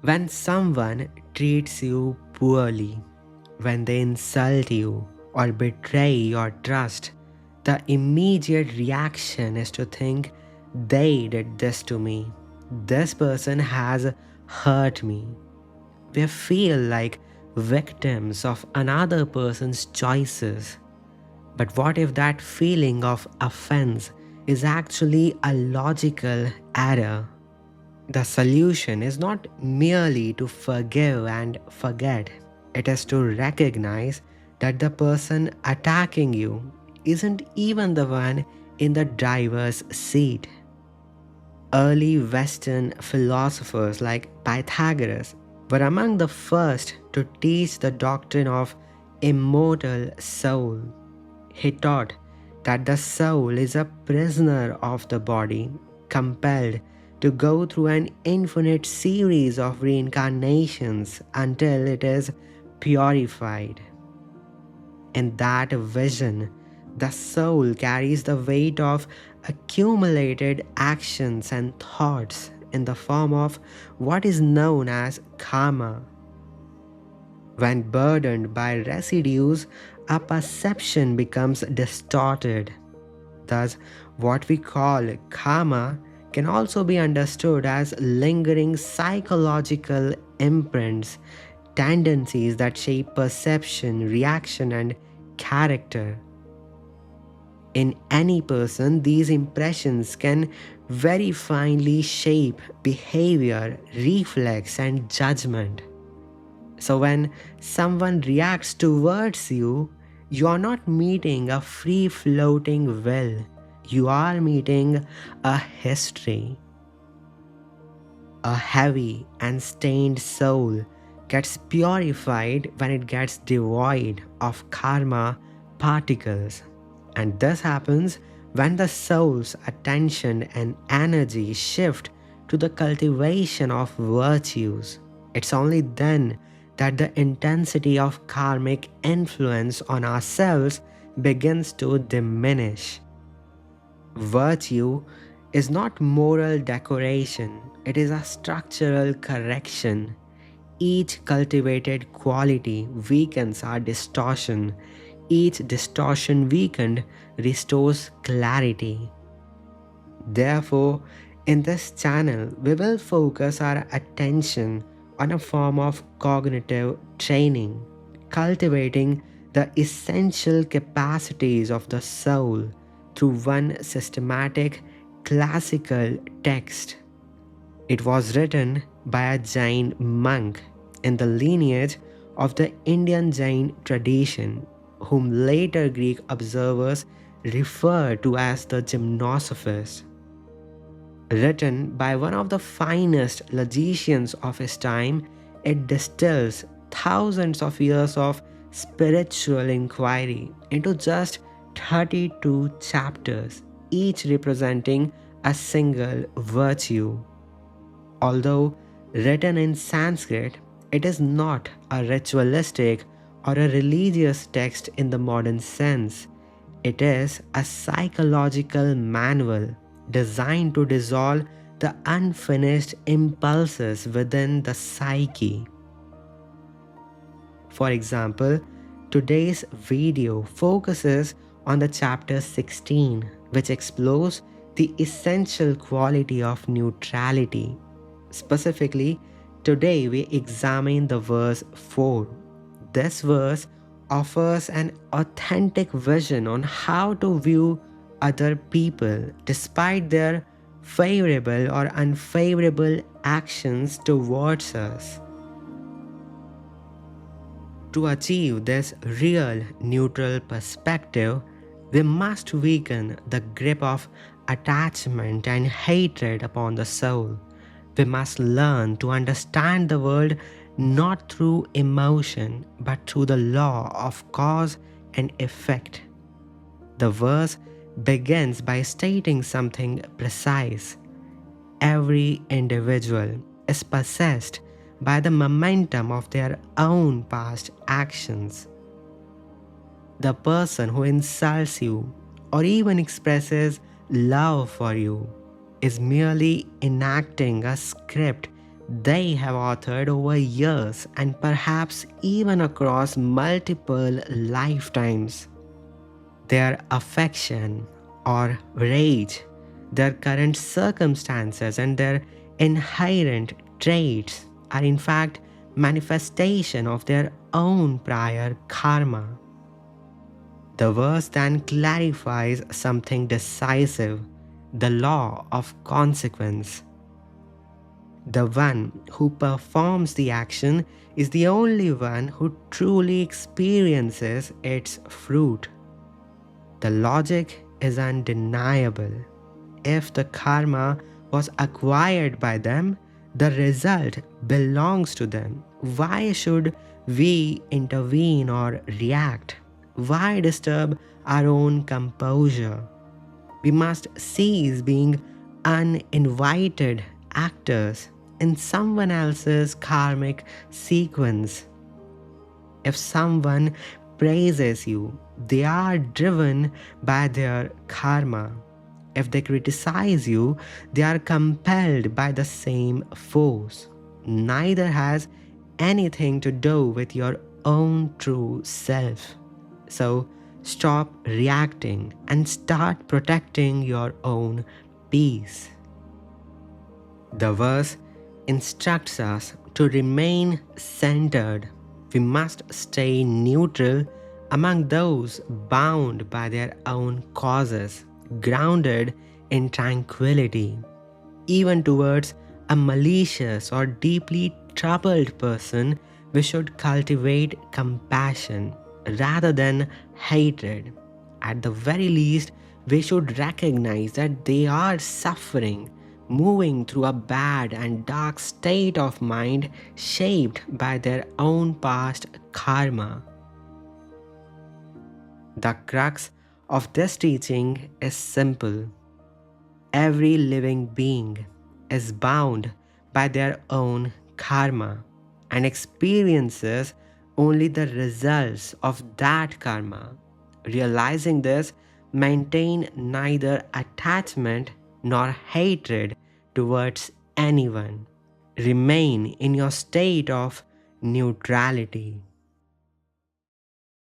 When someone treats you poorly, when they insult you or betray your trust, the immediate reaction is to think, they did this to me. This person has hurt me. We feel like victims of another person's choices. But what if that feeling of offense is actually a logical error? The solution is not merely to forgive and forget, it is to recognize that the person attacking you isn't even the one in the driver's seat. Early Western philosophers like Pythagoras were among the first to teach the doctrine of immortal soul. He taught that the soul is a prisoner of the body, compelled to go through an infinite series of reincarnations until it is purified. In that vision, the soul carries the weight of accumulated actions and thoughts in the form of what is known as karma. When burdened by residues, our perception becomes distorted. Thus, what we call karma can also be understood as lingering psychological imprints, tendencies that shape perception, reaction, and character. In any person, these impressions can very finely shape behavior, reflex, and judgment. So, when someone reacts towards you, you are not meeting a free floating will, you are meeting a history. A heavy and stained soul gets purified when it gets devoid of karma particles. And this happens when the soul's attention and energy shift to the cultivation of virtues. It's only then that the intensity of karmic influence on ourselves begins to diminish. Virtue is not moral decoration, it is a structural correction. Each cultivated quality weakens our distortion. Each distortion weakened restores clarity. Therefore, in this channel, we will focus our attention on a form of cognitive training, cultivating the essential capacities of the soul through one systematic classical text. It was written by a Jain monk in the lineage of the Indian Jain tradition, whom later Greek observers refer to as the Gymnosophist. Written by one of the finest logicians of his time, it distills thousands of years of spiritual inquiry into just 32 chapters, each representing a single virtue. Although written in Sanskrit, it is not a ritualistic or a religious text in the modern sense. It is a psychological manual designed to dissolve the unfinished impulses within the psyche. For example, today's video focuses on the chapter 16, which explores the essential quality of neutrality. Specifically, today we examine the verse 4. This verse offers an authentic vision on how to view other people despite their favorable or unfavorable actions towards us. To achieve this real neutral perspective, we must weaken the grip of attachment and hatred upon the soul. We must learn to understand the world not through emotion but through the law of cause and effect. The verse begins by stating something precise. Every individual is possessed by the momentum of their own past actions. The person who insults you or even expresses love for you is merely enacting a script they have authored over years and perhaps even across multiple lifetimes. Their affection or rage, their current circumstances, and their inherent traits are in fact manifestation of their own prior karma. The verse then clarifies something decisive: the law of consequence. The one who performs the action is the only one who truly experiences its fruit. The logic is undeniable. If the karma was acquired by them, the result belongs to them. Why should we intervene or react? Why disturb our own composure? We must cease being uninvited actors in someone else's karmic sequence. If someone praises you, they are driven by their karma. If they criticize you, they are compelled by the same force. Neither has anything to do with your own true self. So stop reacting and start protecting your own peace. The verse instructs us to remain centered. We must stay neutral among those bound by their own causes, grounded in tranquility. Even towards a malicious or deeply troubled person, we should cultivate compassion rather than hatred. At the very least, we should recognize that they are suffering, moving through a bad and dark state of mind shaped by their own past karma. The crux of this teaching is simple. Every living being is bound by their own karma and experiences only the results of that karma. Realizing this, maintain neither attachment nor hatred towards anyone. Remain in your state of neutrality.